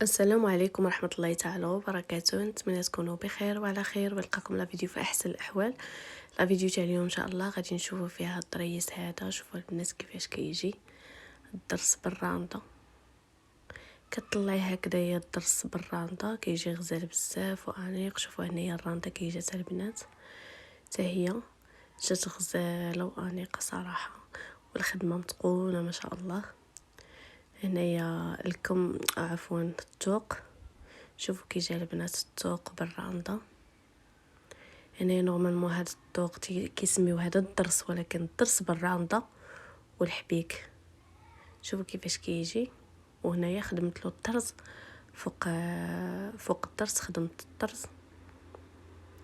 السلام عليكم ورحمة الله تعالى وبركاته. نتمنى تكونوا بخير وعلى خير ونلقاكم لا فيديو في احسن الاحوال. لا فيديو تاع اليوم ان شاء الله غادي نشوفوا فيها الطريس هذا. شوفوا البنات كيفاش كيجي الدرس بالراندا، كطلعي هكذايا الدرس بالراندا كيجي غزال بزاف وانيق. شوفوا هنايا الراندا كي جات البنات حتى هي جات غزاله وانيقه صراحه، والخدمه متقونه ما شاء الله. هنايا الكم عفوا التوق، شوفوا كي جا البنات الطوق بالراندا. هنا نورمالمون هذا الطوق كيسميو هذا الدرس، ولكن الدرس بالراندا والحبيك. شوفوا كيفاش كيجي. وهنايا خدمت له الطرز فوق الدرس، خدمت الطرز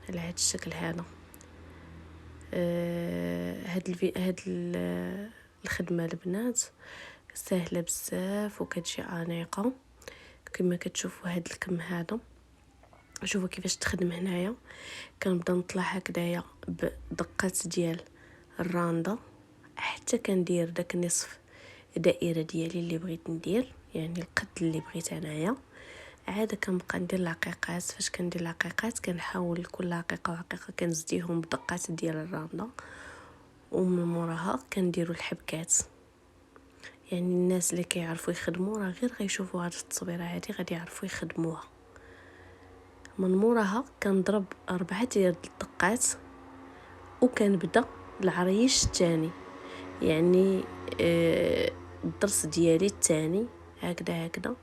على هذا الشكل هذا. الخدمه البنات سهله بزاف وكتجي انيقه كما كتشوفوا. هذا الكم هذا شوفوا كيفاش تخدم. هنايا كنبدا نطلع هكذايا بدقات ديال الراندا حتى كندير داك نصف دائره ديالي اللي بغيت ندير، يعني القد اللي بغيت انايا. عاد كنبقى ندير العقيقات. فاش كندير العقيقات كنحاول كل عقيقه وعقيقه كنزديهم بدقات ديال الراندا، ومن موراها كنديروا الحبكات. يعني الناس اللي كيعرفوا يخدموا راه غير غيشوفوا هذه التصويره هذه غادي يعرفوا يخدموها. من موراها كنضرب 4 ديال الدقات وكنبدا العريش الثاني، يعني الضرس ديالي الثاني هكذا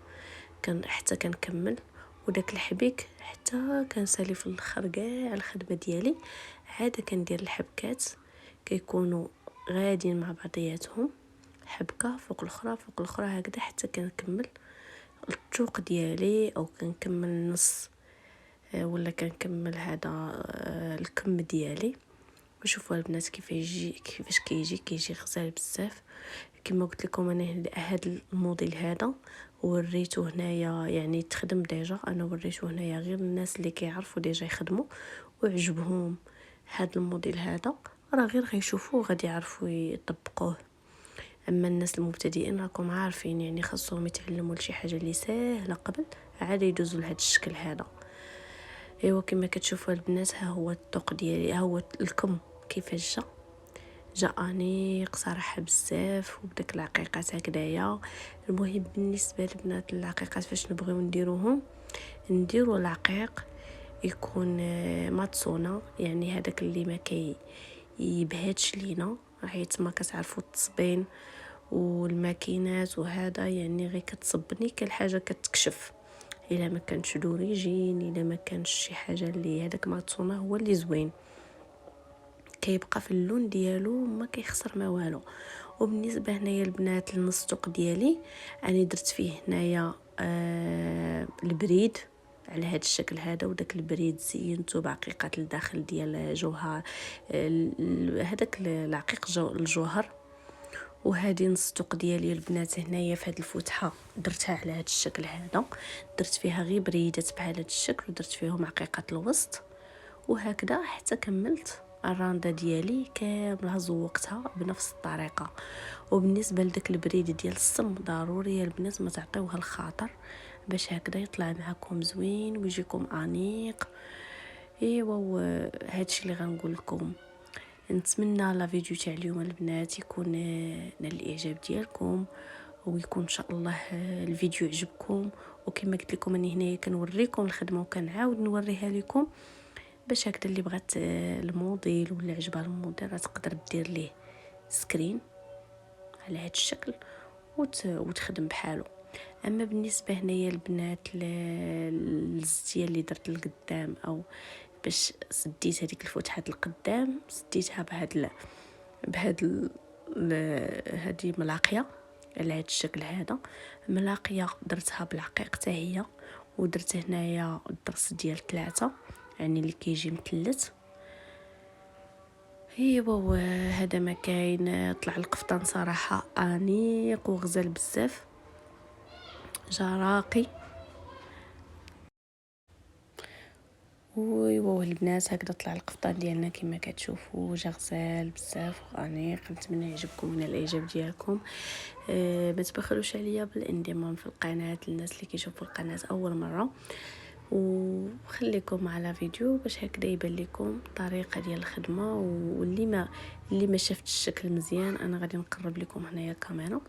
حتى كنكمل. وداك الحبيك حتى كنسالي في الاخر كاع الخدمه ديالي. عاد كندير الحبكات كيكونوا غاديين مع بعضياتهم، حبكه فوق الاخرى فوق الاخرى هكذا حتى كنكمل الطوق ديالي، او كنكمل نص ولا كنكمل هذا الكم ديالي. وشوفوا البنات كيفاش كيجي غزال بزاف. كما قلت لكم انا هذا الموديل هذا وريته هنايا، يعني تخدم ديجا. انا وريته هنايا غير الناس اللي كيعرفوا ديجا يخدموا وعجبهم هذا الموديل هذا، راه غير غيشوفوه غادي يعرفوا يطبقوه. اما الناس المبتدئين راكم عارفين يعني خاصهم يتعلموا لشي حاجه اللي سهله قبل عاد يدوزوا لهذا الشكل هذا. ايوا كما كتشوفوا البنات ها هو الطوق ديالي، ها هو الكم كيفاش جا انيق صراحه بزاف وبداك العقيقات هكذايا. المهم بالنسبه للبنات العقيقات فاش نبغيو نديروا العقيق يكون ماتسونه، يعني هذاك اللي ما يبهدش لينا، حيت ما كتعرفوا التصبين والماكينات وهذا، يعني غير كتصبني كالحاجه كتكشف. الا ما كانش دوريجين، الا ما كانش شي حاجه اللي هذاك ماتسونه هو اللي زوين كيبقى في اللون ديالو ما كيخسر ما والو. وبالنسبه هنايا البنات النصطوق ديالي انا درت فيه هنايا البريد على هذا الشكل هذا، وداك البريد زينته بعقيقات الداخل ديال جوهر هذاك العقيق الجوهر. وهذه نصطوق ديالي البنات هنايا في هذه الفتحه درتها على هذا الشكل هذا، درت فيها غير بريدات بحال هذا الشكل ودرت فيهم عقيقات الوسط وهكذا حتى كملت الراندا ديالي كامله زوقتها بنفس الطريقه. وبالنسبه لذاك البريد ديال الصم ضروري يا البنات ما تعطيوها الخاطر باش هكذا يطلع معكم زوين ويجيكم انيق. ايوا هادشي اللي غنقول لكم. نتمنى لا فيديو تاع اليوم البنات يكون نال الاعجاب ديالكم، ويكون ان شاء الله الفيديو يعجبكم. وكما قلت لكم اني هنايا كنوريكم الخدمه وكنعاود نوريها لكم باش هكذا اللي بغات الموديل ولا عجبها الموديل راه تقدر دير ليه سكرين على هذا الشكل وتخدم بحاله. اما بالنسبه هنايا البنات الزتيه اللي درت لقدام، او باش سديت هذيك الفتحه القدام سديتها هذه ملاقيه على هذا الشكل هذا. ملاقيه درتها بالعقيق حتى هي، ودرت هنايا الضرس ديال 3 يعني اللي كيجي مثلث. ايوا هذا ما كاين. طلع القفطان صراحه انيق وغزال بزاف، جا راقي. ويوا البنات هكذا طلع القفطان ديالنا كما كتشوفوا، جا غزال بزاف وانيق. نتمنى يعجبكم من الاعجاب ديالكم. ما تبخلوش عليا بالانضمام في القناه للناس اللي كيشوفوا القناه اول مره، وخليكم على فيديو باش هكذا يبان لكم الطريقه ديال الخدمه. واللي ما شافتش الشكل مزيان انا غادي نقرب لكم هنايا الكاميرا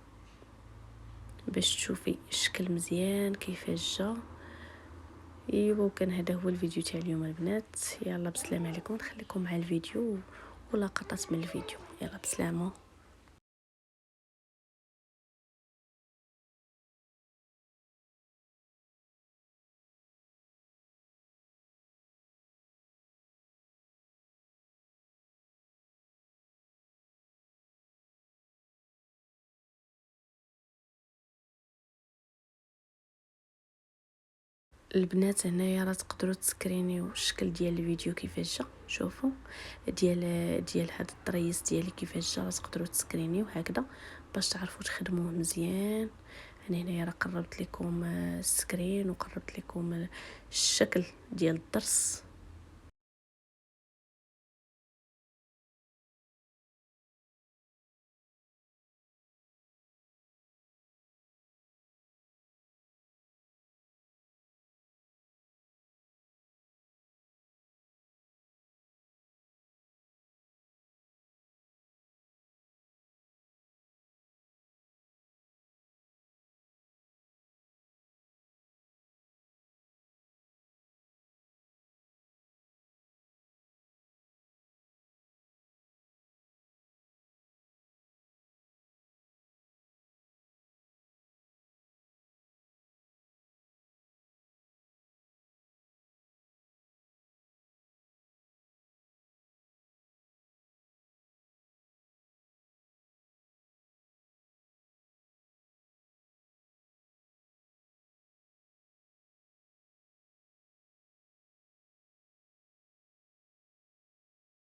باش تشوفي الشكل مزيان كيفاش جا. ايوا كان هذا هو الفيديو تاع اليوم البنات. يلا بسلام عليكم، نخليكم مع الفيديو ولقطات من الفيديو. يلا بسلامه. البنات هنايا راه تقدروا تسكرينيو الشكل ديال الفيديو كيفاش جا. شوفوا ديال هذا الطريس ديالي كيفاش جا، تقدروا تسكرينيو هكذا باش تعرفوا تخدموه مزيان. انا هنايا راه قربت لكم السكرين وقربت لكم الشكل ديال الضرس.